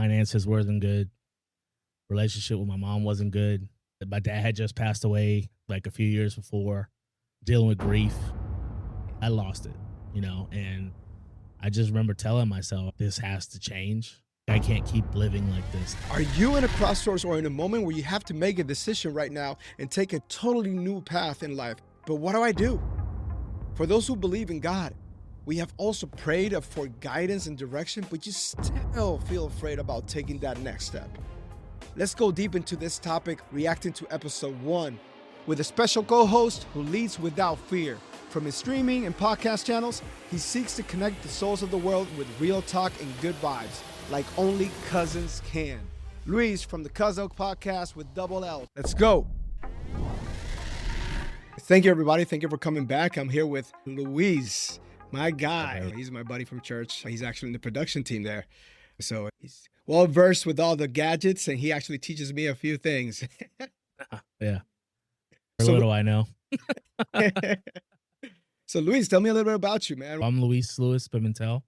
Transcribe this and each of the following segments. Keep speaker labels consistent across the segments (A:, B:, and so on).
A: finances wasn't good. Relationship with my mom wasn't good. My dad had just passed away like a few years before, dealing with grief. I lost it, and I just remember telling myself, this has to change. I can't keep living like this.
B: Are you in a crossroads or in a moment where you have to make a decision right now and take a totally new path in life? But what do I do? For those who believe in God, we have also prayed for guidance and direction, but you still feel afraid about taking that next step. Let's go deep into this topic, reacting to episode 1 with a special co-host who leads without fear. From his streaming and podcast channels, he seeks to connect the souls of the world with real talk and good vibes, like only cousins can. Luis from the Cousin Podcast with Double L. Let's go. Thank you, everybody. Thank you for coming back. I'm here with Luis, my guy. He's my buddy from church. He's actually in the production team there. So he's well versed with all the gadgets, and he actually teaches me a few things.
A: Yeah. Little do I know.
B: So, Luis, tell me a little bit about you, man.
A: I'm Luis Pimentel,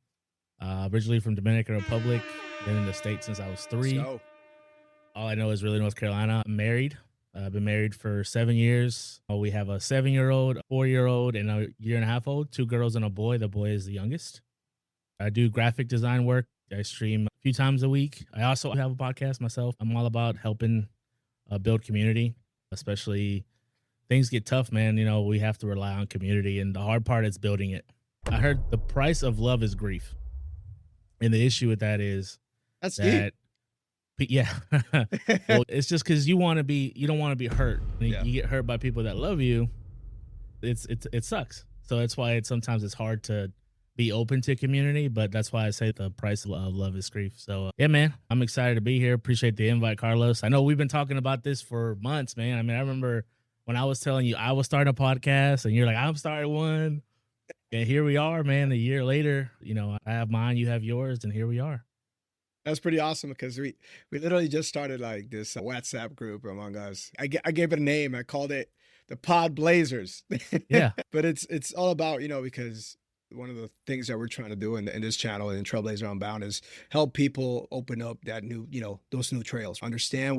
A: originally from Dominican Republic. Been in the States since I was 3.
B: So,
A: all I know is really North Carolina. I'm married. I've been married for 7 years. We have a 7-year-old, a 4-year-old, and a 1.5-year-old, 2 girls and a boy. The boy is the youngest. I do graphic design work. I stream a few times a week. I also have a podcast myself. I'm all about helping build community, especially things get tough, man. We have to rely on community, and the hard part is building it. I heard the price of love is grief. And the issue with that is
B: that's
A: that, yeah, well, it's just because you don't want to be hurt.
B: Yeah.
A: You get hurt by people that love you. It sucks. So that's why sometimes it's hard to be open to community, but that's why I say the price of love is grief. So yeah, man, I'm excited to be here. Appreciate the invite, Carlos. I know we've been talking about this for months, man. I mean, I remember when I was telling you I was starting a podcast and you're like, I'm starting one. And here we are, man, a year later. I have mine, you have yours, and here we are.
B: That's pretty awesome because we literally just started like this WhatsApp group among us. I gave it a name. I called it the Pod Blazers.
A: Yeah.
B: But it's all about, because one of the things that we're trying to do in this channel in Trailblazer Unbound is help people open up that new, those new trails, understand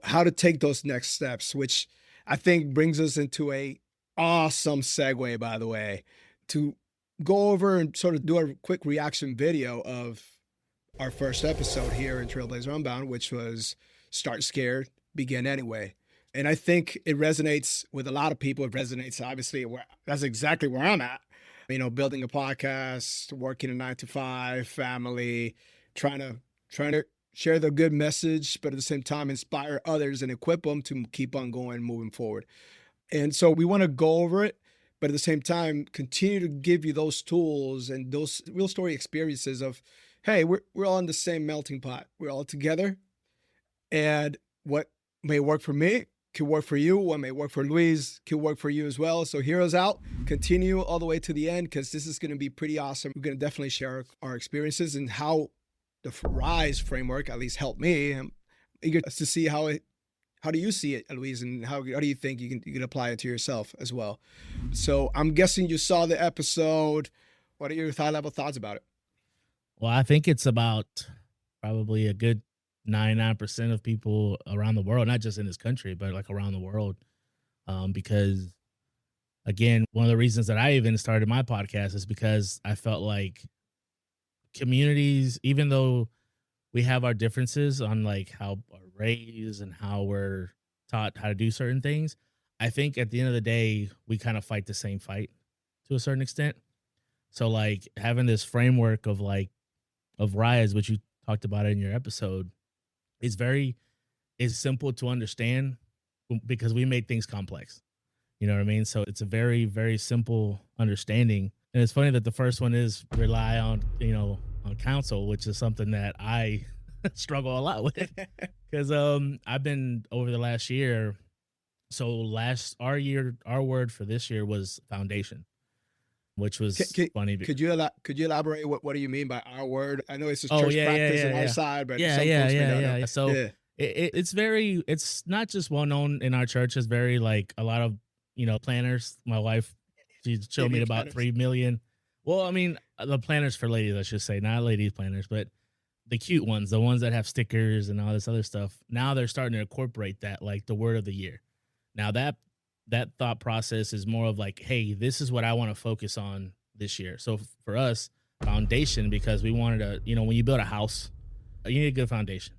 B: how to take those next steps, which I think brings us into a awesome segue, by the way, to go over and sort of do a quick reaction video of our first episode here in Trailblazer Unbound, which was Start Scared, Begin Anyway. And I think it resonates with a lot of people. It resonates, obviously, that's exactly where I'm at. Building a podcast, working a 9-to-5, family, trying to share the good message, but at the same time, inspire others and equip them to keep on going, moving forward. And so we want to go over it, but at the same time, continue to give you those tools and those real story experiences of, hey, we're all in the same melting pot. We're all together. And what may work for me could work for you. What may work for Luis could work for you as well. So hear us out. Continue all the way to the end because this is going to be pretty awesome. We're going to definitely share our experiences and how the RISE framework at least helped me. I'm eager to see how do you see it, Luis, and how do you think you can apply it to yourself as well? So I'm guessing you saw the episode. What are your high-level thoughts about it?
A: Well, I think it's about probably a good 99% of people around the world, not just in this country, but like around the world. Because again, one of the reasons that I even started my podcast is because I felt like communities, even though we have our differences on like how we're raised and how we're taught how to do certain things, I think at the end of the day, we kind of fight the same fight to a certain extent. So like having this framework of RISE, which you talked about in your episode, is simple to understand because we made things complex. You know what I mean? So it's a very, very simple understanding. And it's funny that the first one is rely on counsel, which is something that I struggle a lot with because I've been over the last year. So our word for this year was foundation, which was funny.
B: Could you elaborate? What do you mean by our word? I know it's just church practice on our side, but some folks may not know.
A: So it's not just well known in our church. It's very like a lot of planners. My wife, she showed me about 3 million. Well, I mean the planners for ladies, I should say, not ladies planners, but the cute ones, the ones that have stickers and all this other stuff. Now they're starting to incorporate that, like the word of the year. Now that thought process is more of like, hey, this is what I want to focus on this year. So for us, foundation, because we wanted to, when you build a house, you need a good foundation.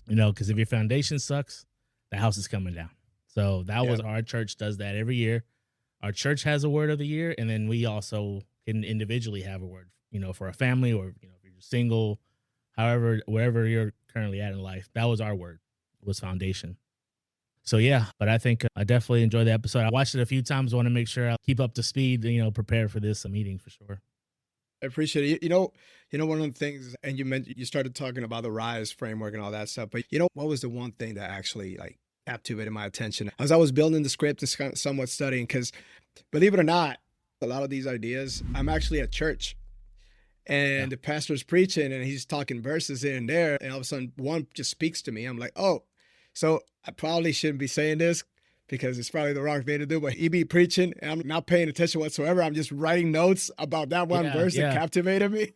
A: Because if your foundation sucks, the house is coming down. So that
B: Yeah.
A: was our church does that every year. Our church has a word of the year, and then we also can individually have a word, for a family or if you're single, however, wherever you're currently at in life. That was our word, was foundation. So yeah, but I think I definitely enjoyed the episode. I watched it a few times. Want to make sure I keep up to speed. Prepare for this meeting for sure.
B: I appreciate it. One of the things, and you started talking about the rise framework and all that stuff. But what was the one thing that actually like captivated my attention as I was building the script and somewhat studying? Because believe it or not, a lot of these ideas, I'm actually at church
A: Yeah,
B: and the pastor's preaching and he's talking verses here and there, and all of a sudden one just speaks to me. I'm like, oh, so I probably shouldn't be saying this because it's probably the wrong thing to do. But he be preaching, and I'm not paying attention whatsoever. I'm just writing notes about that one
A: yeah,
B: verse that
A: yeah,
B: captivated me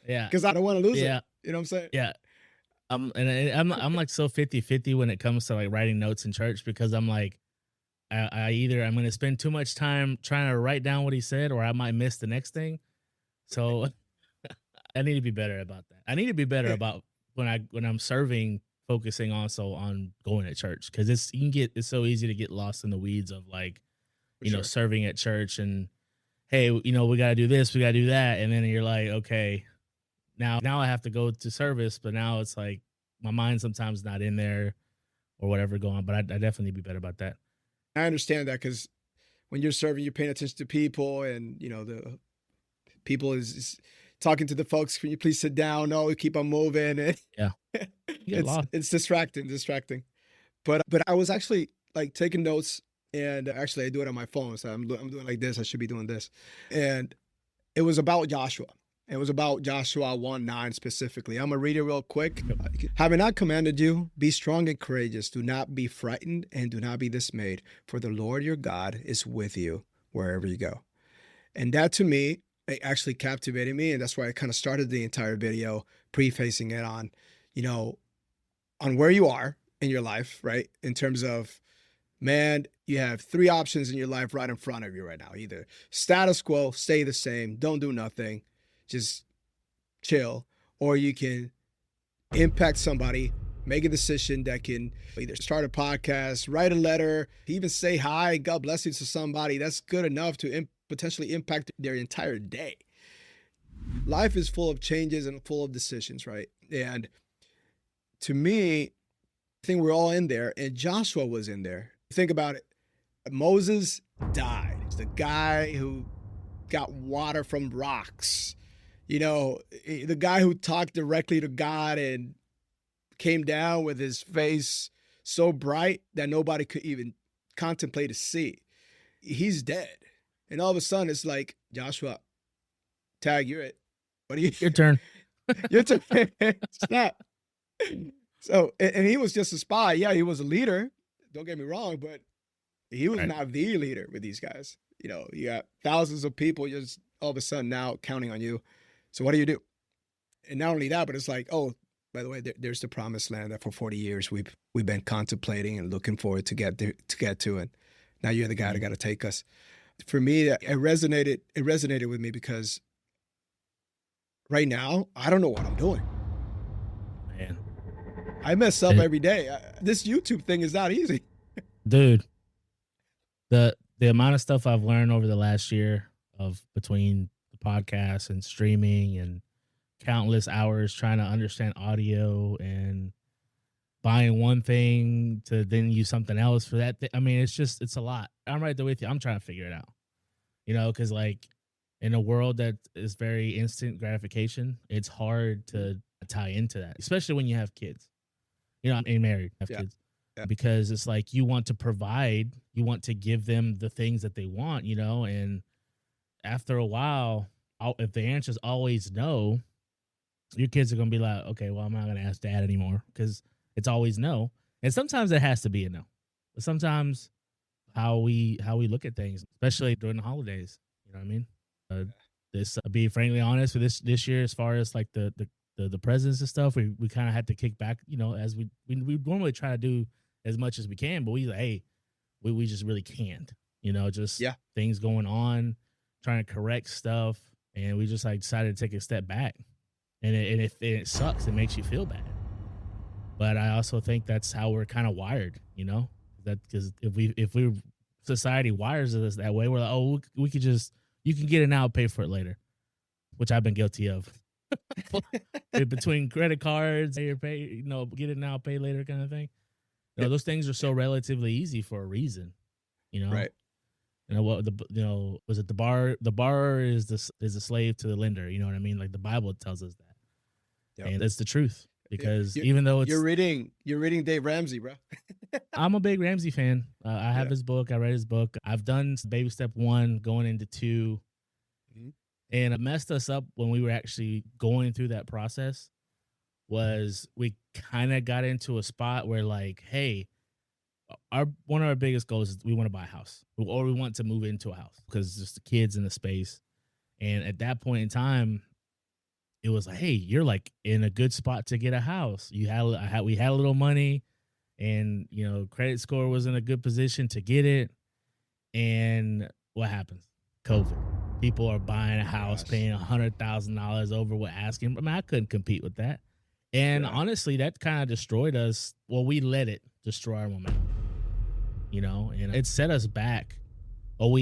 A: yeah,
B: because I don't want to lose it.
A: yeah,
B: You know what I'm saying?
A: yeah. I'm like so 50-50 when it comes to like writing notes in church, because I'm like, I either I'm gonna spend too much time trying to write down what he said, or I might miss the next thing. So I need to be better about that. I need to be better about when I'm serving, focusing also on going to church, because it's so easy to get lost in the weeds of like,
B: For sure.
A: serving at church and hey, we got to do this, we got to do that, and then you're like, okay, now I have to go to service, but now it's like my mind sometimes not in there or whatever going on. But I definitely need to be better about that.
B: I understand that because when you're serving, you're paying attention to people, and the people is talking to the folks. Can you please sit down? No, we keep on moving. And
A: Yeah, you get
B: it's
A: lost.
B: it's distracting. But I was actually like taking notes, and actually I do it on my phone. So I'm doing like this. I should be doing this, and it was about Joshua. It was about Joshua 1:9 specifically. I'm gonna read it real quick. Having not commanded you, be strong and courageous. Do not be frightened and do not be dismayed, for the Lord your God is with you wherever you go. And that to me, it actually captivated me, and that's why I kind of started the entire video prefacing it on, you know, on where you are in your life, right? In terms of, man, you have three options in your life right in front of you right now. Either status quo, stay the same, don't do nothing, just chill, or you can impact somebody, make a decision that can either start a podcast, write a letter, even say hi, God bless you to somebody. That's good enough to potentially impact their entire day. Life is full of changes and full of decisions, right? And to me, I think we're all in there, and Joshua was in there. Think about it. Moses died. It's the guy who got water from rocks. The guy who talked directly to God and came down with his face so bright that nobody could even contemplate to see. He's dead. And all of a sudden, it's like, Joshua, tag, you're it. What do you?
A: Your turn.
B: Your turn. Snap. So, and he was just a spy. Yeah, he was a leader. Don't get me wrong, but he was
A: Right.
B: not the leader with these guys. You got thousands of people just all of a sudden now counting on you. So what do you do? And not only that, but it's like, oh, by the way, there's the promised land that for 40 years we've been contemplating and looking forward to, and now you're the guy that
A: Mhm.
B: got to take us. For me, it resonated with me because right now I don't know what I'm doing.
A: Man,
B: I mess up
A: It-
B: every day. This YouTube thing is not easy.
A: dude, the amount of stuff I've learned over the last year of between the podcast and streaming and countless hours trying to understand audio and buying one thing to then use something else for that I mean, it's a lot. I'm right there with you. I'm trying to figure it out. Because like in a world that is very instant gratification, it's hard to tie into that, especially when you have kids. I'm married, have
B: Yeah,
A: kids,
B: yeah,
A: because it's like you want to provide, you want to give them the things that they want, and after a while, if the answer is always no, your kids are gonna be like, okay, well, I'm not gonna ask dad anymore because it's always no. And sometimes it has to be a no, but sometimes how we look at things, especially during the holidays, you know what I mean? Uh, this be frankly honest with this year, as far as like the the presents and stuff, we kind of had to kick back, as we normally try to do as much as we can, but we like, hey, we just really can't, just
B: Yeah.
A: things going on, trying to correct stuff, and we just like decided to take a step back, and it sucks, it makes you feel bad, but I also think that's how we're kind of wired, that because if we society wires us that way, we're like, oh, we could just you can get it now, pay for it later, which I've been guilty of. Between credit cards, get it now, pay later kind of thing. Those things are so relatively easy for a reason, you know.
B: Right.
A: What was it the borrower is a slave to the lender, you know what I mean? Like the Bible tells us that.
B: Yep.
A: And it's the truth because
B: You
A: even though
B: you're reading Dave Ramsey, bro.
A: I'm a big Ramsey fan. I have
B: Yeah.
A: his book. I read his book. I've done baby step 1 going into 2.
B: Mhm.
A: And it messed us up when we were actually going through that process was we kind of got into a spot where like, hey, our one of our biggest goals is we want to buy a house or we want to move into a house because just the kids in the space. And at that point in time, it was like, hey, you're like in a good spot to get a house. We had a little money, and credit score was in a good position to get it. And what happens? COVID. People are buying a house,
B: Gosh.
A: paying $100,000 over what asking. I mean, I couldn't compete with that. And
B: Yeah.
A: honestly, that kind of destroyed us. Well, we let it destroy our momentum, and it set us back. Well,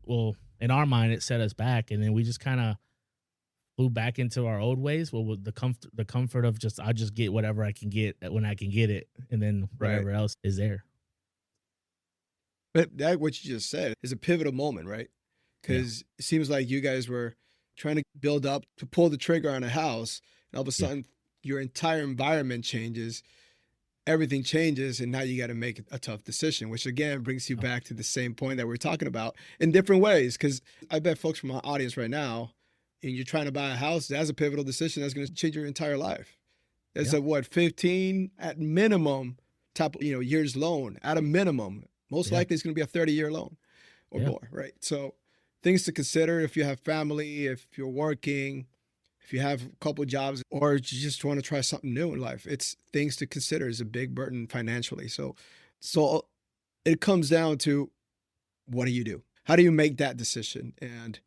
A: well, in our mind, it set us back, and then we just kind of flew back into our old ways. Well, with the comfort of just I just get whatever I can get when I can get it, and then
B: Right.
A: whatever else is there.
B: But that what you just said is a pivotal moment, right?
A: Yeah.
B: Because it seems like you guys were trying to build up to pull the trigger on a house, and all of a
A: Yeah.
B: sudden your entire environment changes, everything changes, and now you got to make a tough decision, which again brings you
A: Oh,
B: back to the same point that we're talking about in different ways. Because I bet folks from my audience right now, and you're trying to buy a house, that's a pivotal decision that's going to change your entire life. It's
A: yeah.
B: a what 15 at minimum type years loan at a minimum. Most
A: Yeah.
B: likely it's going to be a 30-year loan or
A: Yeah.
B: more, right? So things to consider if you have family, if you're working, if you have a couple jobs, or you just want to try something new in life. It's things to consider. It's a big burden financially. So it comes down to what do you do? How do you make that decision? And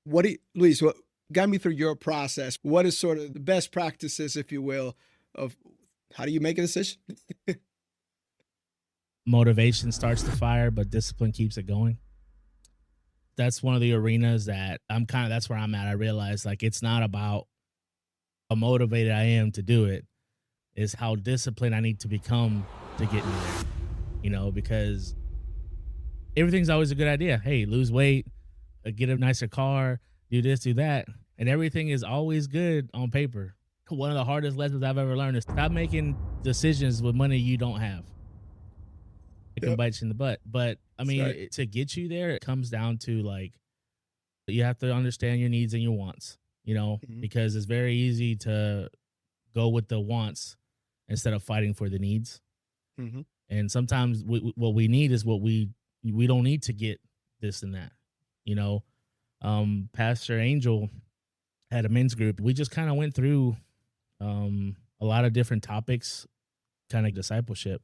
B: Luis, what got me through your process? What is sort of the best practices, if you will, of how do you make a decision?
A: Motivation starts the fire, but discipline keeps it going. That's one of the arenas that that's where I'm at. I realize like it's not about how motivated I am to do it, is how disciplined I need to become to get me there. Because everything's always a good idea. Hey, lose weight, get a nicer car, do this, do that. And everything is always good on paper. One of the hardest lessons I've ever learned is stop making decisions with money you don't have. It can
B: Yep,
A: bite you in the butt. But I
B: that's
A: mean,
B: right.
A: to get you there, it comes down to like, you have to understand your needs and your wants,
B: Mhm,
A: because it's very easy to go with the wants instead of fighting for the needs.
B: mhm.
A: And sometimes what we need is what we don't need to get this and that. You know, Pastor Angel had a men's group. We just kind of went through a lot of different topics, kind of discipleship.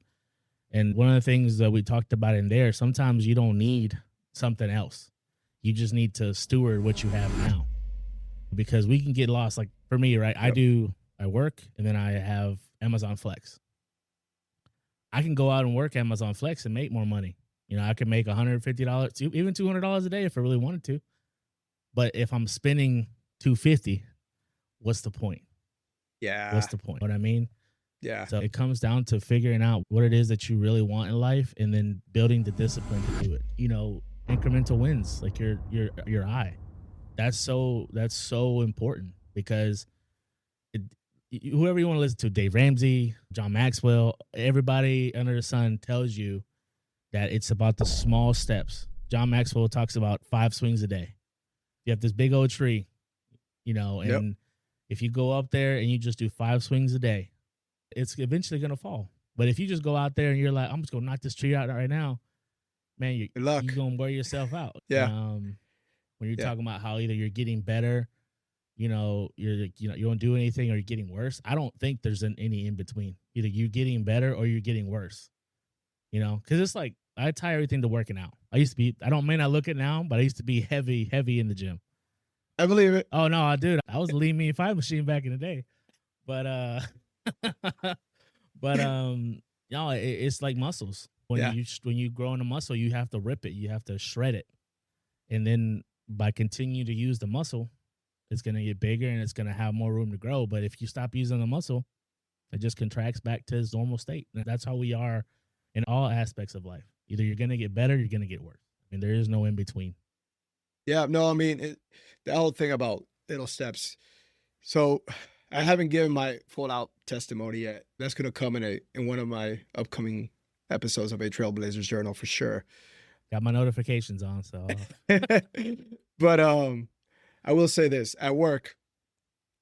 A: And one of the things that we talked about in there, sometimes you don't need something else. You just need to steward what you have now, because we can get lost. Like for me, right?
B: Yep.
A: I work and then I have Amazon Flex. I can go out and work Amazon Flex and make more money. I can make $150, even $200 a day if I really wanted to. But if I'm spending 250, what's the point? What's
B: Yeah.
A: the point? What I mean?
B: Yeah.
A: So it comes down to figuring out what it is that you really want in life and then building the discipline to do it. Incremental wins, like your eye. That's so important because it, whoever you want to listen to, Dave Ramsey, John Maxwell, everybody under the sun tells you that it's about the small steps. John Maxwell talks about 5 swings a day. You have this big old tree,
B: Yep.
A: and if you go up there and you just do 5 swings a day, it's eventually going to fall. But if you just go out there and you're like, I'm just going to knock this tree out right now, man,
B: Good
A: you're
B: luck.
A: going to wear yourself out.
B: Yeah.
A: When you're
B: Yeah.
A: talking about how either you're getting better, you don't do anything or you're getting worse. I don't think there's any in between. Either you're getting better or you're getting worse. Because it's like I tie everything to working out. I used to be. I don't may not look it now, but I used to be heavy in the gym.
B: I believe it.
A: Oh no, I dude, I was a lean mean five machine back in the day. But but it's like muscles. When
B: Yeah.
A: you grow in a muscle, you have to rip it. You have to shred it, and then by continuing to use the muscle, it's gonna get bigger and it's gonna have more room to grow. But if you stop using the muscle, it just contracts back to its normal state. And that's how we are in all aspects of life. Either you're gonna get better, you're gonna get worse. I mean, there is no in between.
B: Yeah, no, I mean, the whole thing about little steps. So I haven't given my full out testimony yet. That's going to come in one of my upcoming episodes of a Trailblazers Journal for sure.
A: Got my notifications on, so
B: But I will say this: at work,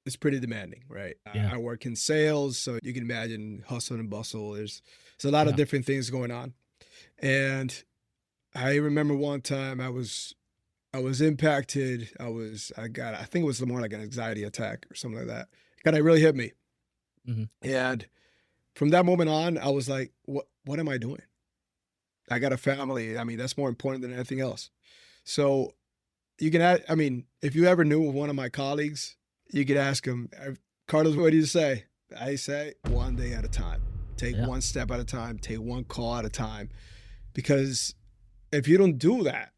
B: it's pretty demanding, right?
A: yeah,
B: I work in sales, so you can imagine hustle and bustle. There's a lot of
A: yeah,
B: different things going on, and I remember one time I was impacted. I think it was more like an anxiety attack or something like that. It kind of really hit me.
A: hmm
B: And from that moment on, I was like, what am I doing? I got a family. I mean, that's more important than anything else. So I mean, if you ever knew one of my colleagues, you could ask him, Carlos, what do you say? I say one day at a time. Take
A: yeah,
B: one step at a time, take one call at a time. Because if you don't do that,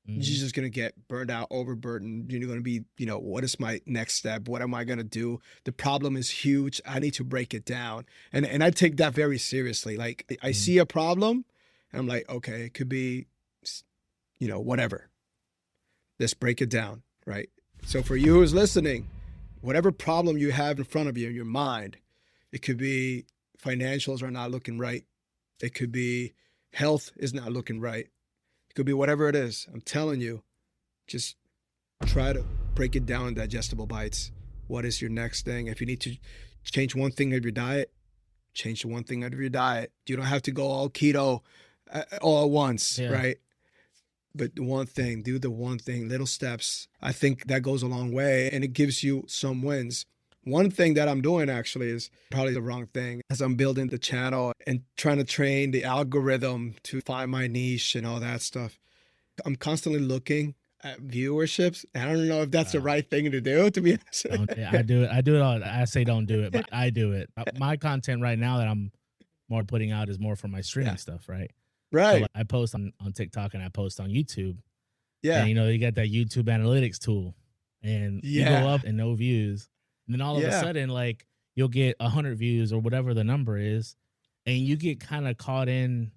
B: you're
A: hmm
B: just gonna get burned out, overburdened. You're gonna be, what is my next step? What am I gonna do? The problem is huge. I need to break it down. And I take that very seriously. Like I
A: hmm
B: see a problem and I'm like, okay, it could be, whatever. Let's break it down, right? So for you who's listening, whatever problem you have in front of you in your mind, it could be financials are not looking right. It could be health is not looking right. It could be whatever it is. I'm telling you, just try to break it down in digestible bites. What is your next thing? If you need to change one thing of your diet, change the one thing out of your diet. You don't have to go all keto all at once,
A: yeah.
B: right? But the one thing, do the one thing, little steps. I think that goes a long way and it gives you some wins. One thing that I'm doing actually is probably the wrong thing as I'm building the channel and trying to train the algorithm to find my niche and all that stuff. I'm constantly looking at viewerships. I don't know if that's the
A: Uh,
B: right thing to do, to be honest.
A: don't yeah, I do it. I do it all. I say don't do it, but I do it. My content right now that I'm more putting out is more for my
B: Yeah.
A: streaming stuff, right? So
B: Right.
A: like, I post on TikTok and I post on YouTube, and
B: Yeah.
A: you got that YouTube analytics tool, and you go
B: Yeah.
A: up and no views, and then all of a
B: Yeah.
A: sudden, like you'll get 100 views or whatever the number is, and you get kind of caught in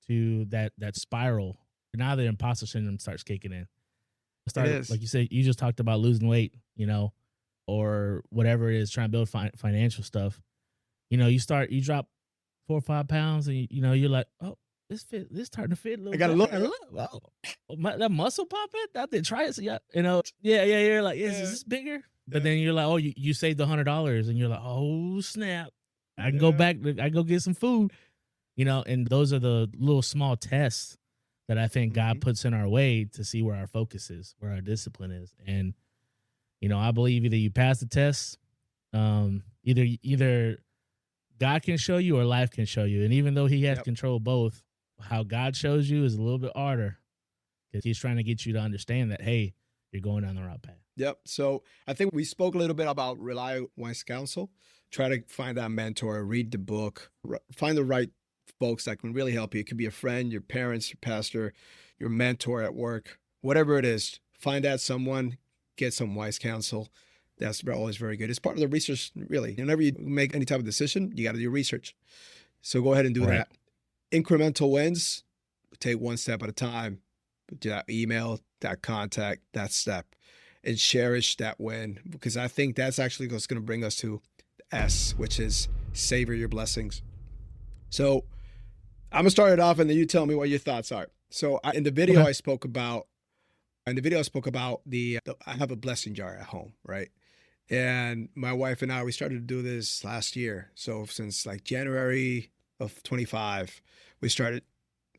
A: to that spiral. Now the imposter syndrome starts kicking in.
B: It
A: Start
B: is.
A: like you said, you just talked about losing weight, or whatever it is, trying to build financial stuff. You drop 4 or 5 pounds, and you're like, oh, this starting to fit a
B: I
A: little
B: gotta
A: better.
B: look.
A: That muscle popping. I did try it. So yeah. You're like, is
B: Yeah.
A: this bigger? But
B: Yeah.
A: then you're like, oh, you saved $100, and you're like, oh snap, I can go
B: Yeah.
A: back. I can go get some food. And those are the little small tests that I think God
B: Mhm.
A: puts in our way to see where our focus is, where our discipline is. And I believe either you pass the test, either God can show you or life can show you. And even though He has
B: Yep.
A: control of both, how God shows you is a little bit harder because He's trying to get you to understand that, hey, you're going down the right path.
B: Yep. So I think we spoke a little bit about rely on wise counsel. Try to find that mentor, read the book, find the right folks that can really help you. It could be a friend, your parents, your pastor, your mentor at work, whatever it is. Find out someone, get some wise counsel. That's always very good. It's part of the research, really. Whenever you make any type of decision, you got to do research. So go ahead and do
A: Right.
B: that. Incremental wins, take one step at a time. Do that email, that contact, that step, and cherish that win because I think that's actually what's going to bring us to S, which is savor your blessings. So I'm gonna start it off, and then you tell me what your thoughts are. So in the video
A: Okay.
B: I spoke about I have a blessing jar at home, right? And my wife and I, we started to do this last year. So since like January of 25, we started,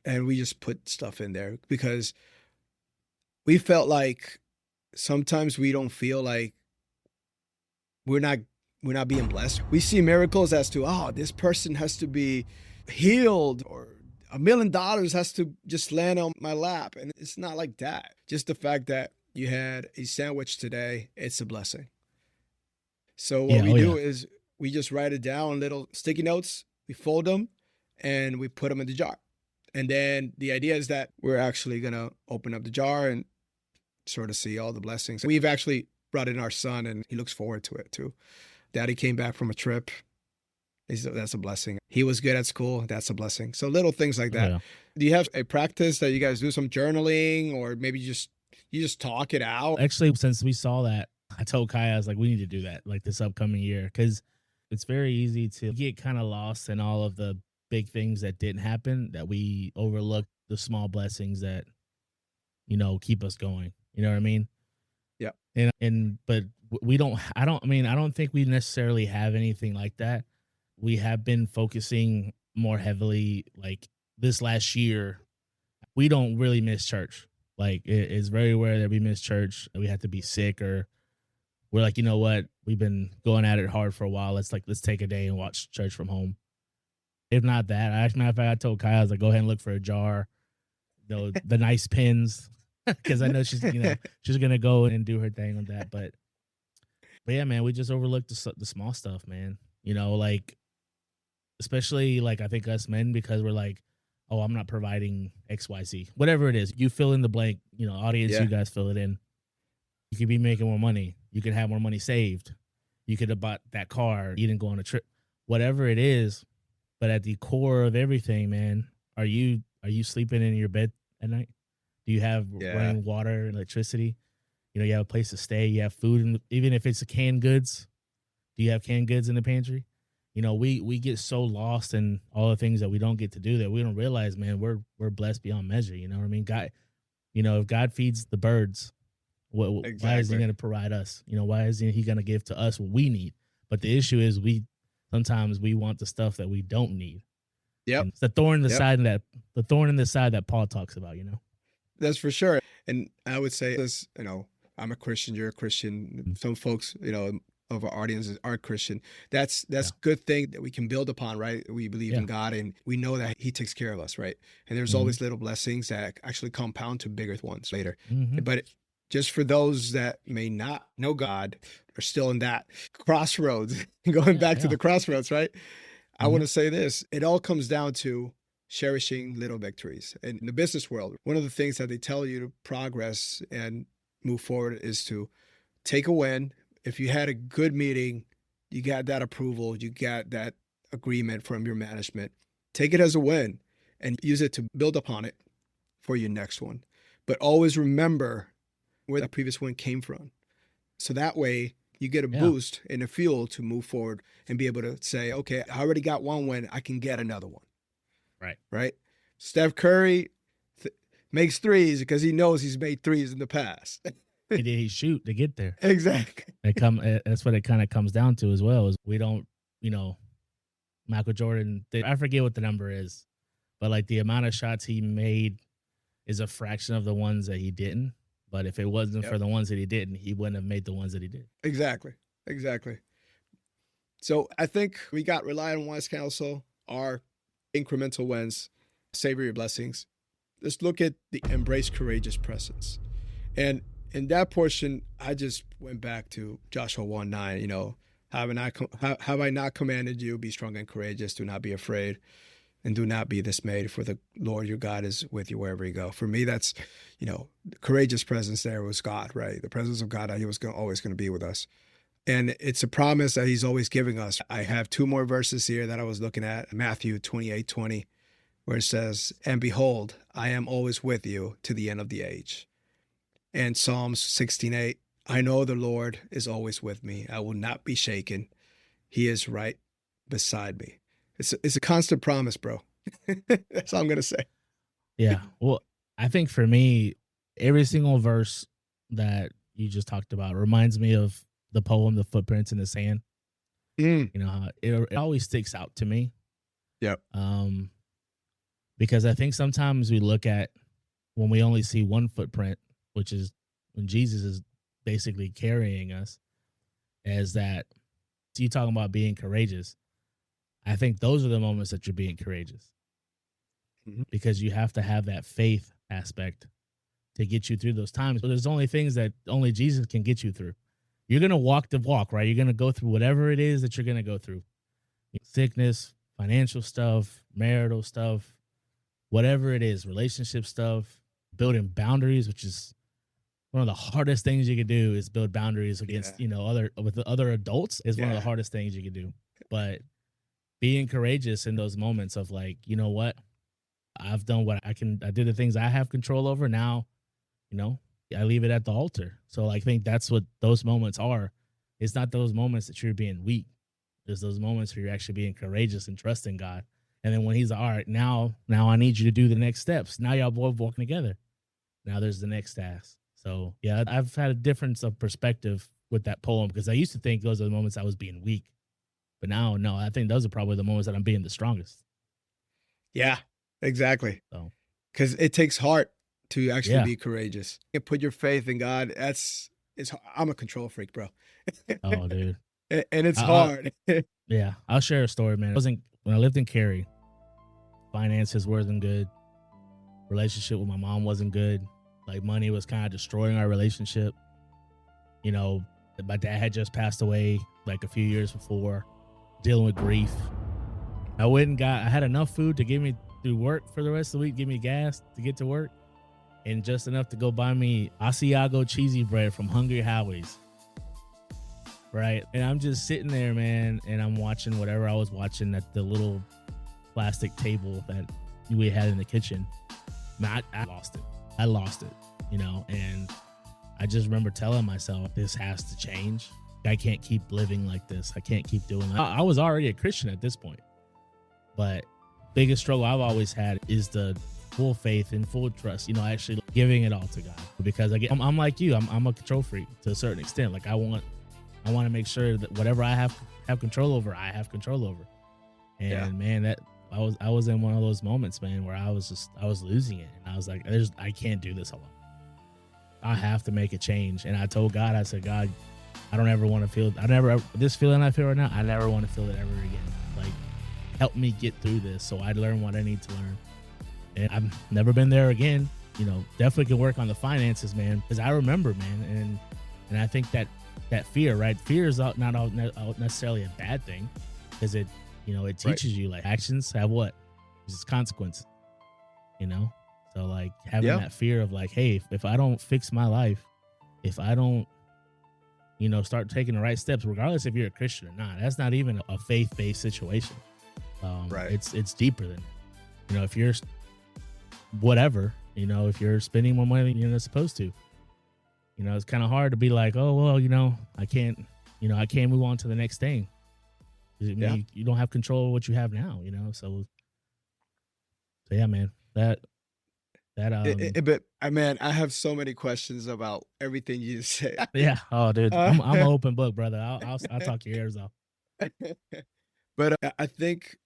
B: and we just put stuff in there because we felt like sometimes we don't feel like we're not we're not being blessed. We see miracles as to, oh, this person has to be healed or $1 million has to just land on my lap. And it's not like that. Just the fact that you had a sandwich today, it's a blessing. So what
A: Yeah,
B: we
A: oh
B: do
A: yeah.
B: is we just write it down on little sticky notes, we fold them, and we put them in the jar. And then the idea is that we're actually gonna open up the jar and sort of see all the blessings. We've actually brought in our son, and he looks forward to it too. Daddy came back from a trip. That's a blessing. He was good at school. That's a blessing. So little things like
A: Oh
B: that.
A: yeah.
B: Do you have a practice that you guys do some journaling, or maybe you just talk it out?
A: Actually, since we saw that, I told Kai, I was like, we need to do that like this upcoming year because it's very easy to get kind of lost in all of the big things that didn't happen that we overlook the small blessings that, keep us going. You know what I mean?
B: Yeah.
A: And but we don't I don't think we necessarily have anything like that. We have been focusing more heavily like this last year. We don't really miss church. Like it's very rare that we miss church. We have to be sick or we're like, you know what? We've been going at it hard for a while. Let's take a day and watch church from home. If not that, matter of fact, I told Kyle, I was like, go ahead and look for a jar, the nice pins, because I know she's gonna go and do her thing on that. But yeah, man, we just overlooked the small stuff, man. Like especially like I think us men because we're like, oh, I'm not providing XYZ, whatever it is. You fill in the blank. Audience, you
B: Yeah.
A: guys fill it in. You could be making more money. You could have more money saved. You could have bought that car. You didn't go on a trip. Whatever it is, but at the core of everything, man, are you sleeping in your bed at night? Do you have
B: Yeah.
A: running water, electricity? You have a place to stay. You have food, even if it's a canned goods. Do you have canned goods in the pantry? We get so lost in all the things that we don't get to do that we don't realize, man, we're blessed beyond measure. You know what I mean? God, if God feeds the birds, why is he
B: Exactly.
A: going to provide us? Why isn't he going to give to us what we need? But the issue is sometimes we want the stuff that we don't need.
B: Yep.
A: And it's
B: Yep.
A: the thorn in the side that Paul talks about.
B: That's for sure. And I would say this, I'm a Christian, you're a Christian.
A: Mm,
B: Some folks, of our audiences aren't Christian. That's
A: yeah.
B: good thing that we can build upon, right? We believe
A: Yeah.
B: in God and we know that He takes care of us, right? And there's
A: Hmm.
B: always little blessings that actually compound to bigger ones later.
A: Hmm.
B: But just for those that may not know God, are still in that crossroads, going
A: Yeah.
B: back to
A: Yeah.
B: the crossroads, right? I want
A: Hmm.
B: to say this. It all comes down to cherishing little victories. And in the business world, one of the things that they tell you to progress and move forward is to take a win. If you had a good meeting, you got that approval, you got that agreement from your management, take it as a win and use it to build upon it for your next one. But always remember where that previous win came from. So that way you get a
A: Yeah.
B: boost in the fuel to move forward and be able to say, okay, I already got one win, I can get another one,
A: Right.
B: right? Steph Curry th- makes threes because he knows he's made threes in the past.
A: Did he shoot to get there?
B: Exactly.
A: That's what it kind of comes down to as well. Is we don't, you know, Michael Jordan. I forget what the number is, but like the amount of shots he made is a fraction of the ones that he didn't. But if it wasn't
B: Yep.
A: for the ones that he didn't, he wouldn't have made the ones that he did.
B: Exactly. Exactly. So I think we got rely on wise counsel, our incremental wins, savor your blessings. Let's look at the embrace courageous presence. And in that portion, I just went back to Joshua 1:9, have I not commanded you, be strong and courageous, do not be afraid, and do not be dismayed, for the Lord your God is with you wherever you go. For me, that's, the courageous presence there was God, right? The presence of God, He was always going to be with us. And it's a promise that He's always giving us. I have two more verses here that I was looking at, Matthew 28:20, where it says, and behold, I am always with you to the end of the age. And Psalms 16:8, I know the Lord is always with me. I will not be shaken. He is right beside me. It's a constant promise, bro. That's all I'm going to say.
A: Yeah. Well, I think for me, every single verse that you just talked about reminds me of the poem "The Footprints in the Sand."
B: Mm.
A: It always sticks out to me.
B: Yep.
A: Um, because I think sometimes we look at when we only see one footprint, which is when Jesus is basically carrying us. As that, you talking about being courageous. I think those are the moments that you're being courageous
B: Mhm.
A: because you have to have that faith aspect to get you through those times. But there's only things that only Jesus can get you through. You're going to walk the walk, right? You're going to go through whatever it is that you're going to go through, sickness, financial stuff, marital stuff, whatever it is, relationship stuff, building boundaries, which is one of the hardest things you can do is build boundaries
B: Yeah.
A: against, other with the other adults is one of the
B: Yeah.
A: hardest things you can do. But being courageous in those moments of like, you know what? I've done what I can. I did the things I have control over. Now, you know, I leave it at the altar. So I think that's what those moments are. It's not those moments that you're being weak. There's those moments where you're actually being courageous and trusting God. And then when he's like, all right, now I need you to do the next steps. Now y'all both walking together. Now there's the next task. So yeah, I've had a difference of perspective with that poem because I used to think those are the moments I was being weak. But now, no, I think those are probably the moments that I'm being the strongest.
B: Yeah. Exactly.
A: So
B: Because it takes heart to actually
A: yeah.
B: be courageous. You put your faith in God. I'm a control freak, bro.
A: Oh, dude.
B: And it's
A: I,
B: hard.
A: Yeah, I'll share a story, man. I wasn't when I lived in Cary. Finances wasn't good. Relationship with my mom wasn't good. Like money was kind of destroying our relationship. You know, my dad had just passed away like a few years before, dealing with grief. I had enough food to get me through work for the rest of the week, give me gas to get to work, and just enough to go buy me Asiago cheesy bread from Hungry Howie's. Right. And I'm just sitting there, man, and I'm watching whatever I was watching at the little plastic table that we had in the kitchen. Man, I lost it. I lost it, and I just remember telling myself, this has to change. I can't keep living like this. I can't keep doing that. I was already a Christian at this point, but biggest struggle I've always had is the full faith and full trust, actually giving it all to God because I'm like you, I'm a control freak to a certain extent. Like I want to make sure that whatever I have control over, I have control over. And
B: Yeah.
A: man, that I was in one of those moments, man, where I was losing it, and I was like, I can't do this alone. I have to make a change. And I told God, I said, God, I don't ever want to feel. This feeling I feel right now. I never want to feel it ever again. Like, help me get through this, so I learn what I need to learn. And I've never been there again. Definitely can work on the finances, man, because I remember, man, and I think that fear, right? Fear is not necessarily a bad thing, because it
B: Right.
A: teaches you like actions have what? There's consequences, So like having
B: Yeah.
A: that fear of like, hey, if I don't fix my life, if I don't, start taking the right steps, regardless if you're a Christian or not, that's not even a faith-based situation.
B: Right.
A: It's deeper than that. If you're whatever, if you're spending more money than you're not supposed to, it's kind of hard to be like, oh, well, I can't move on to the next thing.
B: Yeah.
A: You don't have control of what you have now, so yeah, man, that
B: But man, I have so many questions about everything you just said.
A: yeah. Oh, dude,
B: Uh,
A: I'm an open book, brother. I'll talk your ears off.
B: but I think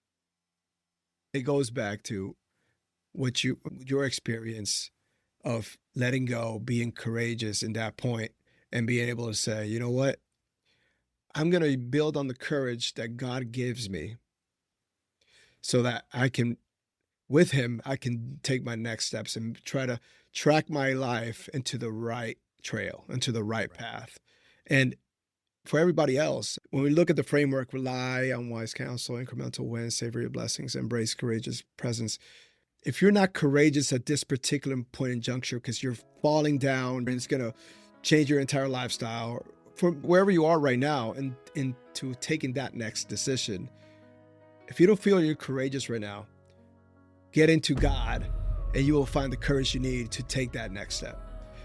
B: it goes back to your experience of letting go, being courageous in that point, and being able to say, you know what, I'm going to build on the courage that God gives me, so that with Him, I can take my next steps and try to track my life into the right trail, into the right
A: Right.
B: path. And for everybody else, when we look at the framework, rely on wise counsel, incremental wins, savor your blessings, embrace courageous presence. If you're not courageous at this particular point in juncture, because you're falling down and it's going to change your entire lifestyle from wherever you are right now and into taking that next decision, if you don't feel you're courageous right now, get into God and you will find the courage you need to take that next step.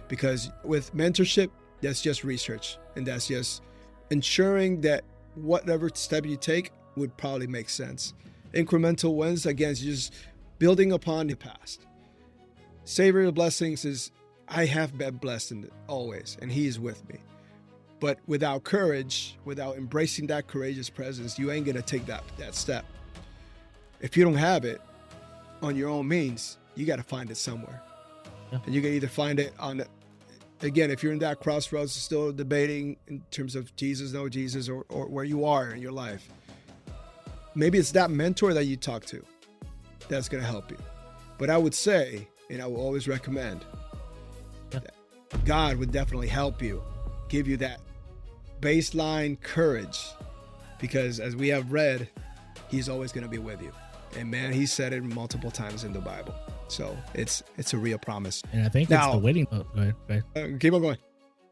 B: Because with mentorship, that's just research, and that's just ensuring that whatever step you take would probably make sense. Incremental wins, again, is just building upon the past. Savor the blessings is, I have been blessed in it always, and He is with me. But without courage, without embracing that courageous presence, you ain't gonna take that step. If you don't have it on your own means, you got to find it somewhere.
A: Yeah.
B: And you can either find it again, if you're in that crossroads, still debating in terms of Jesus, no Jesus, or where you are in your life, maybe it's that mentor that you talk to that's going to help you. But I would say, and I will always recommend,
A: Yeah.
B: that God would definitely help you, give you that baseline courage, because as we have read, he's always going to be with you. And man, he said it multiple times in the Bible. So it's a real promise.
A: And I think it's the
B: Now,
A: waiting. Oh, go ahead. Go ahead.
B: keep on going.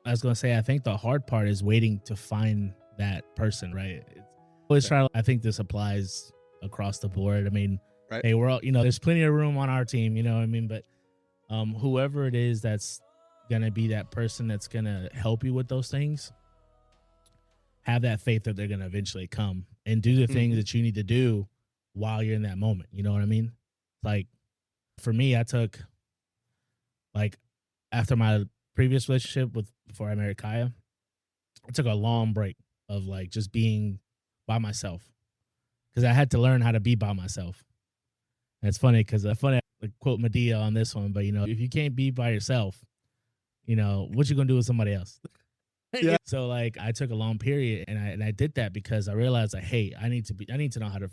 A: I was going to say, I think the hard part is waiting to find that person, right? It's always try. I think this applies across the board. I mean,
B: Right.
A: hey, we're all, there's plenty of room on our team, you know what I mean? But whoever it is that's going to be that person that's going to help you with those things, have that faith that they're going to eventually come and do the things that you need to do while you're in that moment. You know what I mean? Like for me, I took like after my previous relationship before I married Kaya, I took a long break of like just being by myself because I had to learn how to be by myself. And it's funny because I quote Medea on this one, but if you can't be by yourself, what you gonna do with somebody else?
B: Yeah.
A: So like I took a long period and I did that because I realized like, hey, I need to know how to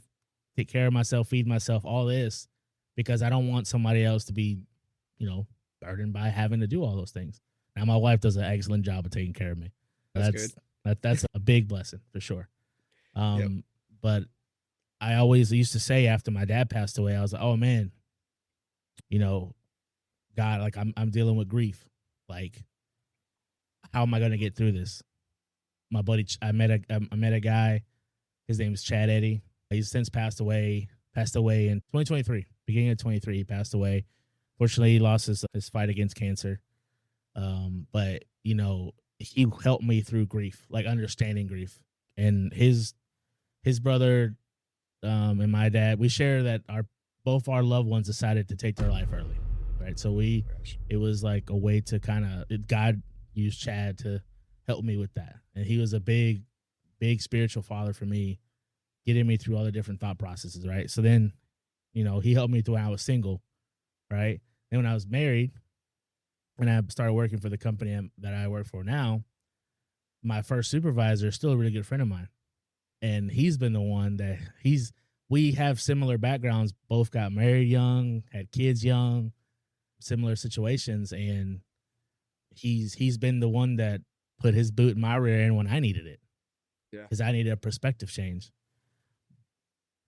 A: take care of myself, feed myself, all this, because I don't want somebody else to be, burdened by having to do all those things. Now my wife does an excellent job of taking care of me.
B: That's good.
A: That's a big blessing for sure.
B: Yep.
A: But I always used to say after my dad passed away, I was like, oh man, God, like I'm dealing with grief. Like, how am I going to get through this? My buddy, I met a guy. His name is Chad Eddy. He's since passed away in 2023, beginning of 23, he passed away. Fortunately, he lost his fight against cancer. But he helped me through grief, like understanding grief. And his brother, and my dad, we share that both our loved ones decided to take their life early. Right. So it was like a way to God used Chad to help me with that. And he was a big, big spiritual father for me, getting me through all the different thought processes. Right. So then, he helped me through when I was single. Right. And when I was married and I started working for the company that I work for now, my first supervisor is still a really good friend of mine. And he's been the one that we have similar backgrounds, both got married young, had kids young, similar situations. And he's been the one that put his boot in my rear end when I needed it.
B: Yeah.
A: Because I needed a perspective change.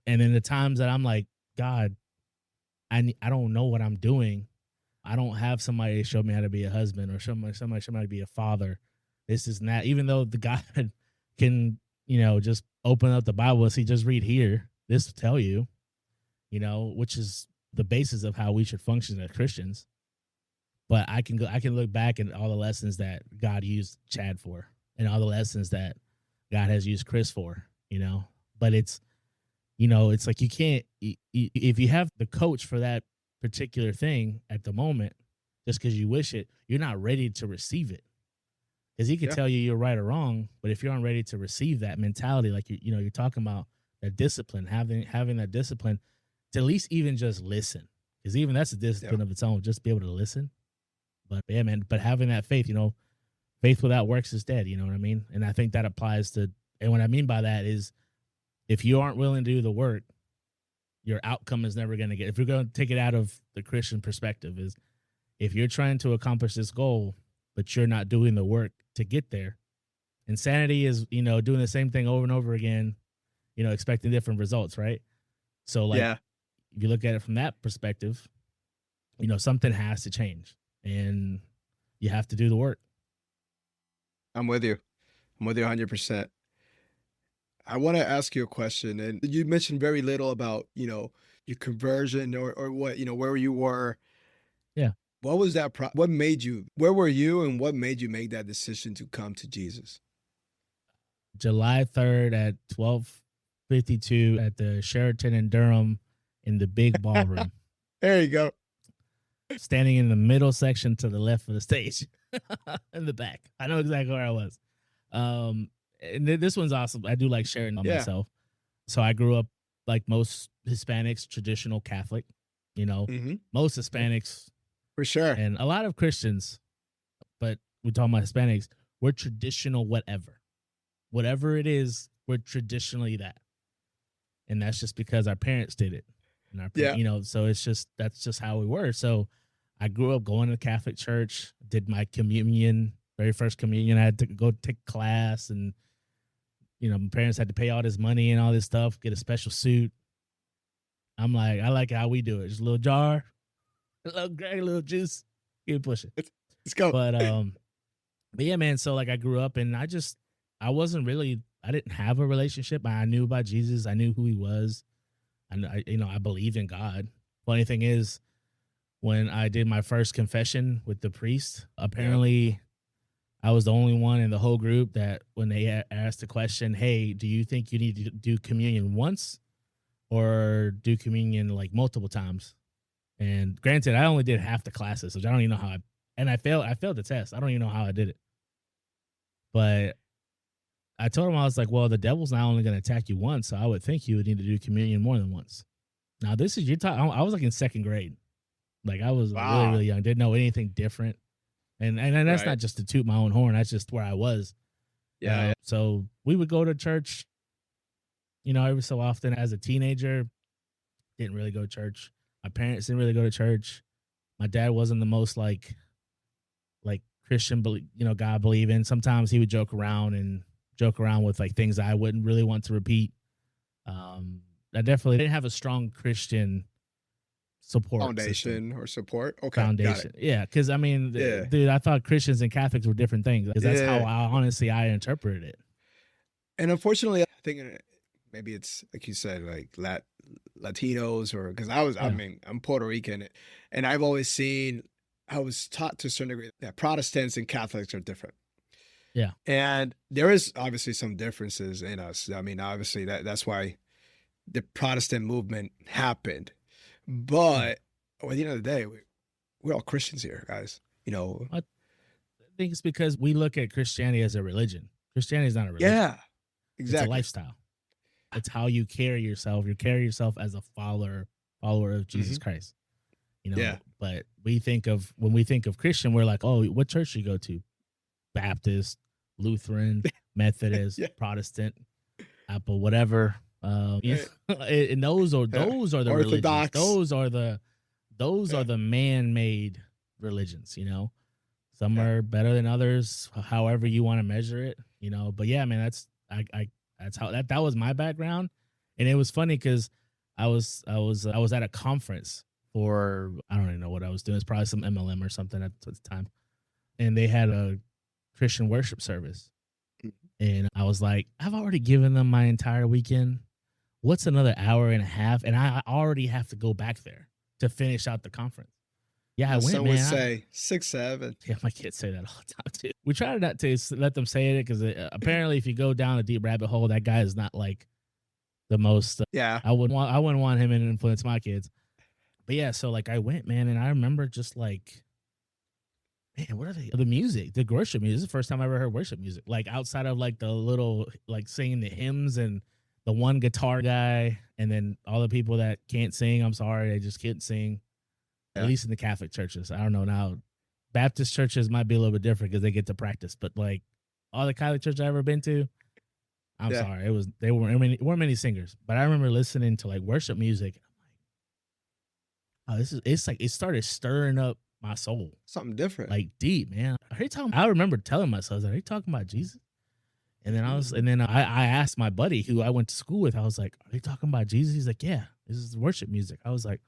A: And in the times that I'm like, God, I don't know what I'm doing. I don't have somebody to show me how to be a husband or somebody show me how to be a father. This is not, even though the God can, just open up the Bible and see, just read here. This will tell you, which is the basis of how we should function as Christians. But I can look back at all the lessons that God used Chad for and all the lessons that God has used Chris for, but it's like you can't, if you have the coach for that particular thing at the moment, just because you wish it, you're not ready to receive it. Because he could tell you you're right or wrong, but if you're not ready to receive that mentality, like you're talking about that discipline, having that discipline to at least even just listen, because even that's a discipline of its own, just be able to listen. But yeah, man, but having that faith, faith without works is dead. You know what I mean? And I think that applies to, and what I mean by that is, if you aren't willing to do the work, your outcome is never going to get. If you're going to take it out of the Christian perspective, is if you're trying to accomplish this goal, but you're not doing the work to get there. Insanity is, doing the same thing over and over again, expecting different results, right? So like, if you look at it from that perspective, something has to change and you have to do the work.
B: I'm with you 100%. I want to ask you a question, and you mentioned very little about, your conversion or what, where you were.
A: Yeah.
B: What was that? What made you, where were you and what made you make that decision to come to Jesus?
A: July 3rd at 12:52 at the Sheraton in Durham in the big ballroom.
B: There you go.
A: Standing in the middle section to the left of the stage in the back. I know exactly where I was. And this one's awesome. I do like sharing on myself. So I grew up like most Hispanics, traditional Catholic, most Hispanics
B: for sure,
A: and a lot of Christians, but we talk about Hispanics, we're traditional whatever. Whatever it is, we're traditionally that. And that's just because our parents did it. And our parents,
B: Yeah.
A: you know, so it's just that's just how we were. So I grew up going to the Catholic church, did my communion, very first communion. I had to go take class, and you know, my parents had to pay all this money and all this stuff, get a special suit. I'm like, I like how we do it. Just a little jar, a little Greg, a little juice, keep pushing.
B: Let's let's go.
A: But but yeah, man. So like I grew up and I wasn't really I didn't have a relationship. I knew about Jesus. I knew who he was. And you know, I believed in God. Funny thing is, when I did my first confession with the priest,
B: Yeah.
A: apparently I was the only one in the whole group that when they asked the question, "Hey, do you think you need to do communion once or do communion like multiple times?" And granted, I only did half the classes, which I don't even know how and I failed the test. I don't even know how I did it. But I told him, I was like, well, the devil's not only going to attack you once, so I would think you would need to do communion more than once. Now, this is your time. I was like in second grade. Like I was like really,
B: Wow.
A: really young. Didn't know anything different. And that's
B: Right.
A: not just to toot my own horn. That's just where I was.
B: Yeah, yeah.
A: So we would go to church, you know, every so often as a teenager. Didn't really go to church. My parents didn't really go to church. My dad wasn't the most like Christian, you know, God believing. Sometimes he would joke around with like things I wouldn't really want to repeat. I definitely didn't have a strong Christian support system
B: Foundation or support. Okay, got it.
A: foundation. Yeah, because I mean,
B: Yeah.
A: dude, I thought Christians and Catholics were different things because that's how
B: Yeah.
A: I interpreted it.
B: And unfortunately, I think maybe it's like you said, like Latinos or because I
A: Yeah,
B: mean, I'm Puerto Rican, and I've always seen, I was taught to a certain degree that Protestants and Catholics are different.
A: yeah,
B: And there is obviously some differences in us. I mean, obviously that's why the Protestant movement happened.
A: yeah.
B: But at the end of the day, we're all Christians here, guys. You know,
A: I think it's because we look at Christianity as a religion. Christianity is not a religion;
B: yeah,
A: it's a
B: exactly.
A: lifestyle. It's how you carry yourself. You carry yourself as a follower of Jesus
B: Hmm.
A: Christ. You know,
B: Yeah,
A: but when we think of Christian, we're like, oh, what church do you go to? Baptist, Lutheran, Methodist,
B: yeah,
A: Protestant, Apple, whatever. Yeah,
B: right.
A: and
B: Yeah.
A: those are the religions.
B: Orthodox.
A: Those are
B: Yeah,
A: the man-made religions. You know, some
B: yeah.
A: are better than others, however you want to measure it. You know, but yeah, man, I that's how that was my background, and it was funny because I was at a conference for I don't even know what I was doing. It's probably some MLM or something at the time, and they had a Christian worship service.
B: Mhm.
A: And I was like, I've already given them my entire weekend. What's another hour and a half? And I already have to go back there to finish out the conference. Yeah, I
B: My
A: went,
B: son would
A: man.
B: say 6, 7.
A: Yeah, my kids say that all the time too. We try not to let them say it because apparently, if you go down a deep rabbit hole, that guy is not like the most.
B: Yeah,
A: I wouldn't want him to influence my kids. But yeah, so like I went, man, and I remember just like man, what are they? The music, the worship music. This is the first time I ever heard worship music. Like outside of like the little like singing the hymns and the one guitar guy, and then all the people that can't sing. I'm sorry, they just can't sing. At
B: yeah,
A: least in the Catholic churches, I don't know now. Baptist churches might be a little bit different because they get to practice, but like all the Catholic churches I've ever been to, I'm
B: yeah.
A: sorry, it was they weren't many singers. But I remember listening to like worship music. And I'm like, oh, this is it's like it started stirring up my soul
B: Something different.
A: like deep, man. Are you talking? I remember telling myself, "Are you talking about Jesus?" And then
B: Mhm.
A: I asked my buddy who I went to school with. I was like, "Are you talking about Jesus?" He's like, "Yeah, this is worship music." I was like,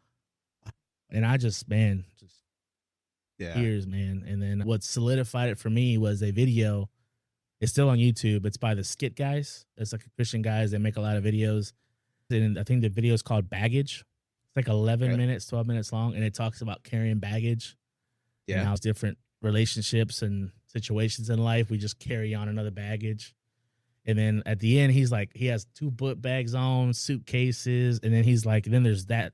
A: wow. And I just man, just
B: Yeah,
A: tears, man. And then what solidified it for me was a video. It's still on YouTube. It's by the Skit guys. It's like a Christian guys. They make a lot of videos. And I think the video is called Baggage. It's like 11
B: okay.
A: minutes, 12 minutes long, and it talks about carrying baggage and
B: Yeah,
A: how it's different relationships and situations in life. We just carry on another baggage. And then at the end, he's like, he has two book bags on, suitcases, and then he's like, then there's that,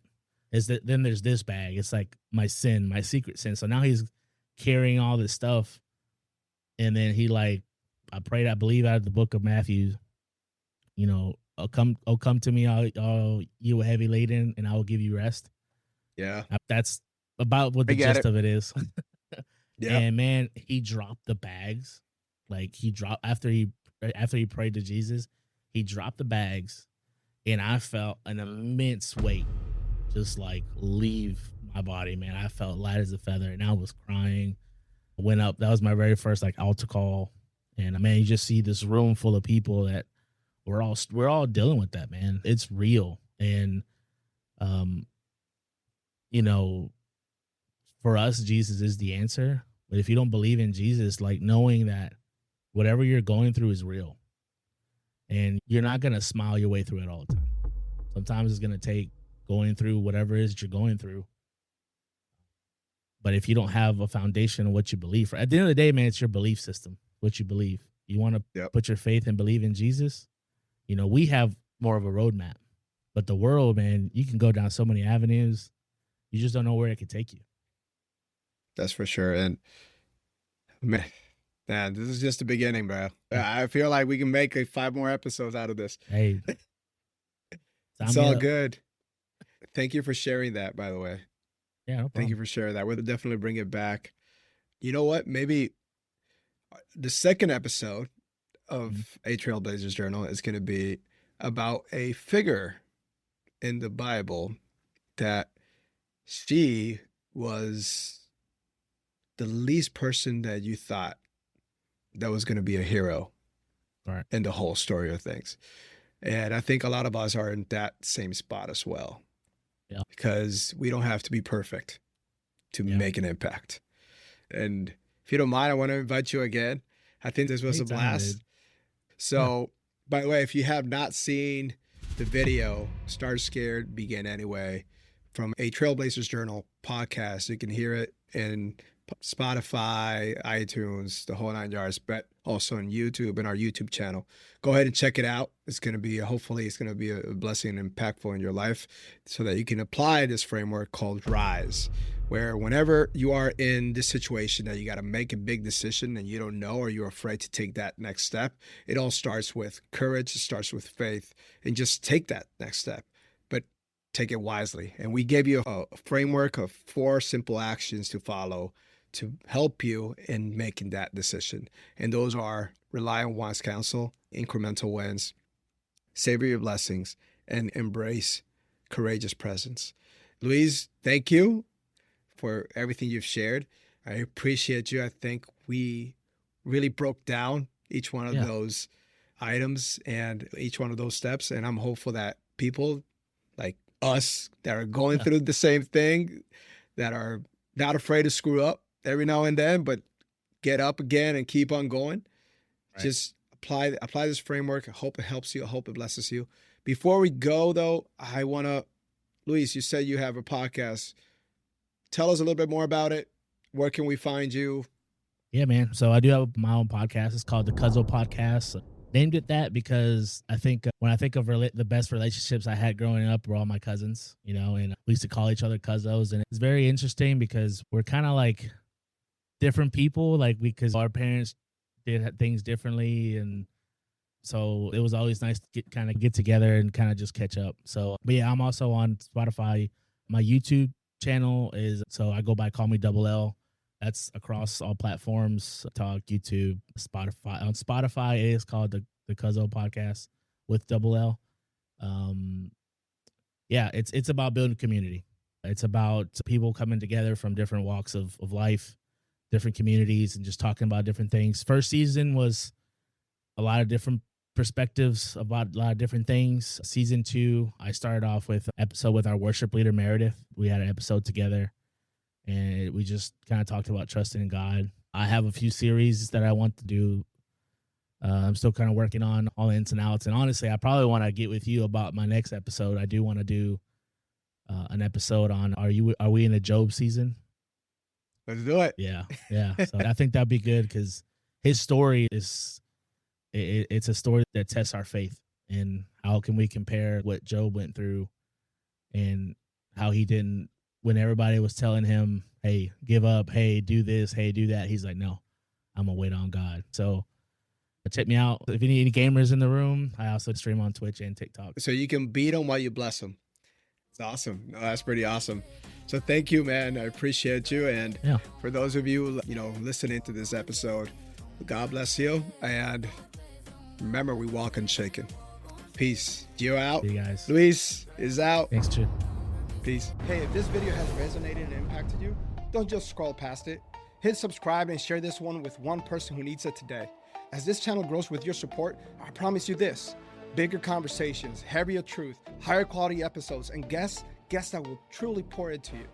A: then there's this bag. It's like my sin, my secret sin. So now he's carrying all this stuff, and then he like, I prayed, I believe, out of the book of Matthew, you know, oh come to me, all you heavy laden, and I will give you rest.
B: yeah.
A: That's about what
B: I
A: the
B: get
A: gist
B: it.
A: of it is.
B: Yep.
A: And man, he dropped the bags. Like he dropped after he prayed to Jesus, he dropped the bags, and I felt an immense weight just like leave my body, man. I felt light as a feather, and I was crying. I went up. That was my very first like altar call, and man, you just see this room full of people that we're all dealing with that, man. It's real, and um, you know, for us, Jesus is the answer. But if you don't believe in Jesus, like knowing that whatever you're going through is real, and you're not gonna smile your way through it all the time. Sometimes it's gonna take going through whatever it is that you're going through. But if you don't have a foundation of what you believe, at the end of the day, man, it's your belief system, what you believe. You want to
B: Yep.
A: put your faith and believe in Jesus. We have more of a roadmap, but the world, man, you can go down so many avenues. You just don't know where it could take you.
B: That's for sure. And man, man, this is just the beginning, bro.
A: Yeah.
B: I feel like we can make 5 more episodes out of this.
A: Hey,
B: It's
A: sign me
B: all
A: up.
B: good. Thank you for sharing that, by the way.
A: Yeah, no
B: Thank you
A: problem.
B: for sharing that. We'll definitely bring it back. You know what? Maybe the second episode
A: Mhm.
B: of A Trailblazer's Journal is going to be about a figure in the Bible that she was the least person that you thought that was going to be a hero
A: All right.
B: in the whole story of things. And I think a lot of us are in that same spot as well,
A: Yeah.
B: because we don't have to be perfect to
A: Yeah.
B: make an impact. And if you don't mind, I want to invite you again. I think this was a
A: Anytime,
B: blast.
A: dude. Yeah.
B: So, by the way, if you have not seen the video, Start Scared, Begin Anyway, from A Trailblazers Journal podcast, you can hear it in Spotify, iTunes, the whole 9 yards, but also on YouTube and our YouTube channel. Go ahead and check it out. It's going to be, hopefully, it's going to be a blessing and impactful in your life so that you can apply this framework called RISE, where whenever you are in this situation that you got to make a big decision and you don't know, or you're afraid to take that next step, it all starts with courage. It starts with faith, and just take that next step, but take it wisely. And we gave you a framework of 4 simple actions to follow to help you in making that decision. And those are: rely on wise counsel, incremental wins, savor your blessings, and embrace courageous presence. Luis, thank you for everything you've shared. I appreciate you. I think we really broke down each one of
A: Yeah.
B: those items and each one of those steps. And I'm hopeful that people like us that are going
A: Yeah.
B: through the same thing, that are not afraid to screw up every now and then, but get up again and keep on going.
A: Right.
B: Just apply this framework. I hope it helps you. I hope it blesses you. Before we go, though, I want to, Luis, you said you have a podcast. Tell us a little bit more about it. Where can we find you?
A: Yeah, man. So I do have my own podcast. It's called the Cuzzo Podcast. Named it that because I think when I think of the best relationships I had growing up were all my cousins, and we used to call each other Cuzzos. And it's very interesting because we're kind of like different people, like because our parents did things differently. And so it was always nice to get together and kind of just catch up. So, but yeah, I'm also on Spotify. My YouTube channel so I go by Call Me Double L. That's across all platforms: Talk, YouTube, Spotify. On Spotify, it is called the Cuzzo Podcast with Double L. Yeah, it's about building community. It's about people coming together from different walks of life, different communities, and just talking about different things. First season was a lot of different perspectives about a lot of different things. Season 2, I started off with an episode with our worship leader Meredith. We had an episode together, and we just kind of talked about trusting in God. I have a few series that I want to do. I'm still kind of working on all the ins and outs. And honestly, I probably want to get with you about my next episode. I do want to do an episode on are we in a Job season?
B: Let's do it.
A: Yeah. So I think that'd be good because his story it's a story that tests our faith, and how can we compare what Job went through and how he didn't, when everybody was telling him, hey, give up, hey, do this, hey, do that, he's like, no, I'm gonna wait on God. So check me out. If you need any gamers in the room, I also stream on Twitch and TikTok.
B: So you can beat them while you bless them. It's awesome. No, that's pretty awesome. So thank you, man. I appreciate you. And
A: Yeah.
B: for those of you, listening to this episode, God bless you. And remember, we walk unshaken. Peace. Gio out.
A: See you guys.
B: Luis is out.
A: Thanks, Chu.
B: Peace. Hey, if this video has resonated and impacted you, don't just scroll past it. Hit subscribe and share this one with one person who needs it today. As this channel grows with your support, I promise you this: bigger conversations, heavier truth, higher quality episodes, and guests that will truly pour into you.